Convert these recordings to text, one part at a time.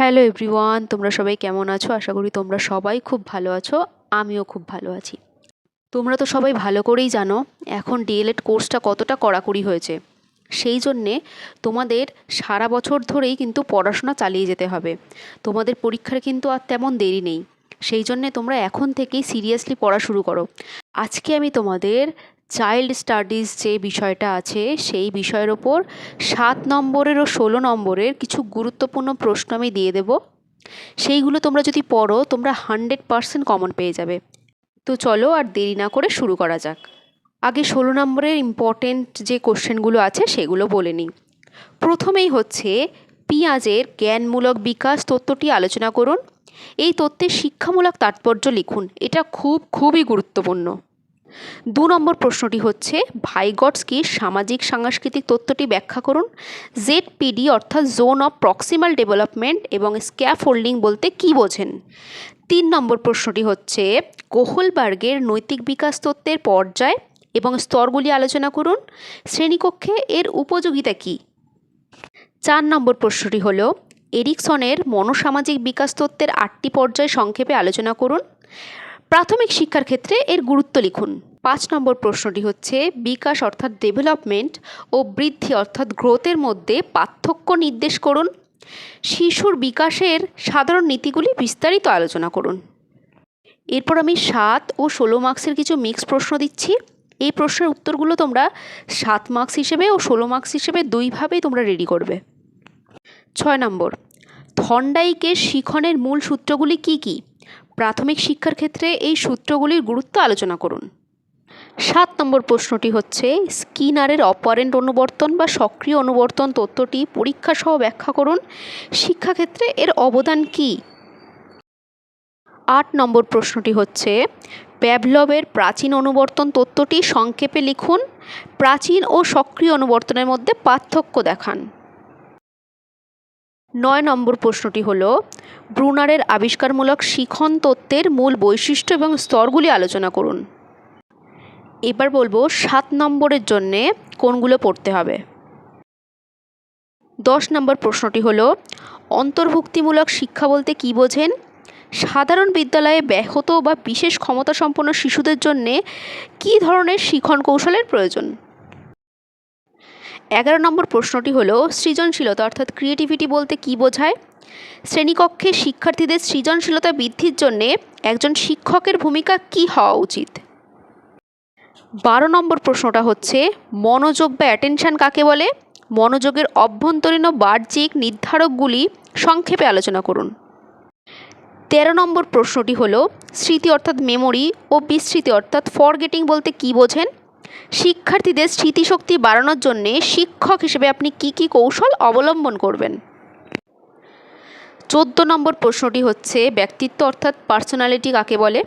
Hello everyone, তোমরা সবাই কেমন আছো? আশা করি তোমরা সবাই খুব ভালো আছো। আমিও খুব ভালো আছি। তোমরা তো সবাই ভালো করেই জানো এখন ডিএলএড কোর্সটা কতটা কড়াকড়ি হয়েছে। সেই জন্যে তোমাদের সারা বছর ধরেই কিন্তু পড়াশোনা চালিয়ে যেতে হবে। তোমাদের পরীক্ষার কিন্তু আর তেমন দেরি নেই। সেই জন্যে তোমরা এখন থেকেই সিরিয়াসলি পড়া শুরু করো। আজকে আমি তোমাদের চাইল্ড স্টাডিজ যে বিষয়টা আছে সেই বিষয়ের ওপর 7 নম্বরের ও 16 নম্বরের কিছু গুরুত্বপূর্ণ প্রশ্ন আমি দিয়ে দেব। সেইগুলো তোমরা যদি পড়ো তোমরা 100% কমন পেয়ে যাবে। তো চলো আর দেরি না করে শুরু করা যাক। আগে 16 নম্বরের ইম্পর্টেন্ট যে কোশ্চেনগুলো আছে সেগুলো বলে নিই। প্রথমেই হচ্ছে পেঁয়াজের জ্ঞানমূলক বিকাশ তত্ত্বটি আলোচনা করুন। এই তত্ত্বের শিক্ষামূলক তাৎপর্য লিখুন। এটা খুবই গুরুত্বপূর্ণ। 2 নম্বর প্রশ্নটি হচ্ছে ভাইগটস্কির সামাজিক সাংস্কৃতিক তত্ত্বটি ব্যাখ্যা করুন। জেডপিডি অর্থাৎ জোন অফ প্রক্সিমাল ডেভেলপমেন্ট এবং স্ক্যাফোল্ডিং বলতে কী বোঝেন? 3 নম্বর প্রশ্নটি হচ্ছে কোহলবার্গের নৈতিক বিকাশ তত্ত্বের পর্যায় এবং স্তরগুলি আলোচনা করুন। শ্রেণীকক্ষে এর উপযোগিতা কী? 4 নম্বর প্রশ্নটি হল এরিকসনের মনোসামাজিক বিকাশ তত্ত্বের 8টি পর্যায় সংক্ষেপে আলোচনা করুন। প্রাথমিক শিক্ষার ক্ষেত্রে এর গুরুত্ব লিখুন। 5 নম্বর প্রশ্নটি হচ্ছে বিকাশ অর্থাৎ ডেভেলপমেন্ট ও বৃদ্ধি অর্থাৎ গ্রোথের মধ্যে পার্থক্য নির্দেশ করুন। শিশুর বিকাশের সাধারণ নীতিগুলি বিস্তারিত আলোচনা করুন। এরপর আমি 7 ও 16 মার্কসের কিছু মিক্স প্রশ্ন দিচ্ছি। এই প্রশ্নের উত্তরগুলো তোমরা 7 মার্কস হিসেবে ও 16 মার্কস হিসেবে দুইভাবেই তোমরা রেডি করবে। 6 নম্বর থর্নডাইকের শিখনের মূল সূত্রগুলি কি কি? প্রাথমিক শিক্ষার ক্ষেত্রে এই সূত্রগুলির গুরুত্ব আলোচনা করুন। 7 নম্বর প্রশ্নটি হচ্ছে স্কিনারের অপারেন্ট অনুবর্তন বা সক্রিয় অনুবর্তন তত্ত্বটি পরীক্ষা সহ ব্যাখ্যা করুন। শিক্ষাক্ষেত্রে এর অবদান কি? 8 নম্বর প্রশ্নটি হচ্ছে প্যাভলভের প্রাচীন অনুবর্তন তত্ত্বটি সংক্ষেপে লিখুন। প্রাচীন ও সক্রিয় অনুবর্তনের মধ্যে পার্থক্য দেখান। 9 নম্বর প্রশ্নটি হল ব্রুনারের আবিষ্কারমূলক শিখন তত্ত্বের মূল বৈশিষ্ট্য এবং স্তরগুলি আলোচনা করুন। এবার বলবো 7 নম্বরের জন্যে কোনগুলো পড়তে হবে। 10 নম্বর প্রশ্নটি হল অন্তর্ভুক্তিমূলক শিক্ষা বলতে কী বোঝেন? সাধারণ বিদ্যালয়ে ব্যাহত বা বিশেষ ক্ষমতাসম্পন্ন শিশুদের জন্যে কী ধরনের শিখন কৌশলের প্রয়োজন? 11 নম্বর প্রশ্নটি হল সৃজনশীলতা অর্থাৎ ক্রিয়েটিভিটি বলতে কী বোঝায়? শ্রেণীকক্ষে শিক্ষার্থীদের সৃজনশীলতা বৃদ্ধির জন্যে একজন শিক্ষকের ভূমিকা কী হওয়া উচিত? 12 নম্বর প্রশ্নটা হচ্ছে মনোযোগ বা অ্যাটেনশন কাকে বলে? মনোযোগের অভ্যন্তরীণ ও বাহ্যিক নির্ধারকগুলি সংক্ষেপে আলোচনা করুন। 13 নম্বর প্রশ্নটি হল স্মৃতি অর্থাৎ মেমোরি ও বিস্মৃতি অর্থাৎ ফরগেটিং বলতে কী বোঝেন? শিক্ষার্থীদের স্মৃতিশক্তি বাড়ানোর জন্য শিক্ষক হিসেবে আপনি কি কি কৌশল অবলম্বন করবেন? 14 নম্বর প্রশ্নটি হচ্ছে ব্যক্তিত্ব অর্থাৎ পার্সোনালিটি কাকে বলে?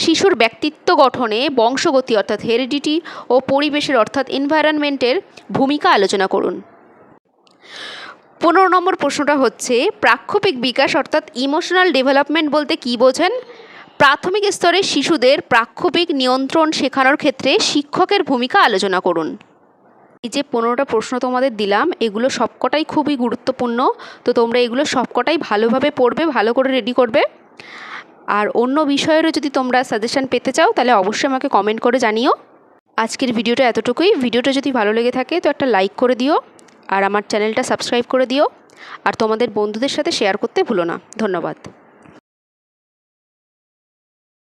শিশুর ব্যক্তিত্ব গঠনে বংশগতি অর্থাৎ হেরিডিটি ও পরিবেশের অর্থাৎ এনভায়রনমেন্টের ভূমিকা আলোচনা করুন। 15 নম্বর প্রশ্নটা হচ্ছে প্রাক্ষোভিক বিকাশ অর্থাৎ ইমোশনাল ডেভেলপমেন্ট বলতে কী বোঝেন? প্রাথমিক স্তরে শিশুদের প্রাক্ষোভিক নিয়ন্ত্রণ শেখানোর ক্ষেত্রে শিক্ষকের ভূমিকা আলোচনা করুন। এই যে 15টা প্রশ্ন তোমাদের দিলাম এগুলো সবকটাই খুবই গুরুত্বপূর্ণ। তো তোমরা এগুলো সবকটাই ভালোভাবে পড়বে, ভালো করে রেডি করবে। আর অন্য বিষয়েরও যদি তোমরা সাজেশন পেতে চাও তাহলে অবশ্যই আমাকে কমেন্ট করে জানিও। আজকের ভিডিওটা এতটুকুই। ভিডিওটা যদি ভালো লেগে থাকে তো একটা লাইক করে দিও আর আমার চ্যানেলটা সাবস্ক্রাইব করে দিও আর তোমাদের বন্ধুদের সাথে শেয়ার করতে ভুলো না। ধন্যবাদ।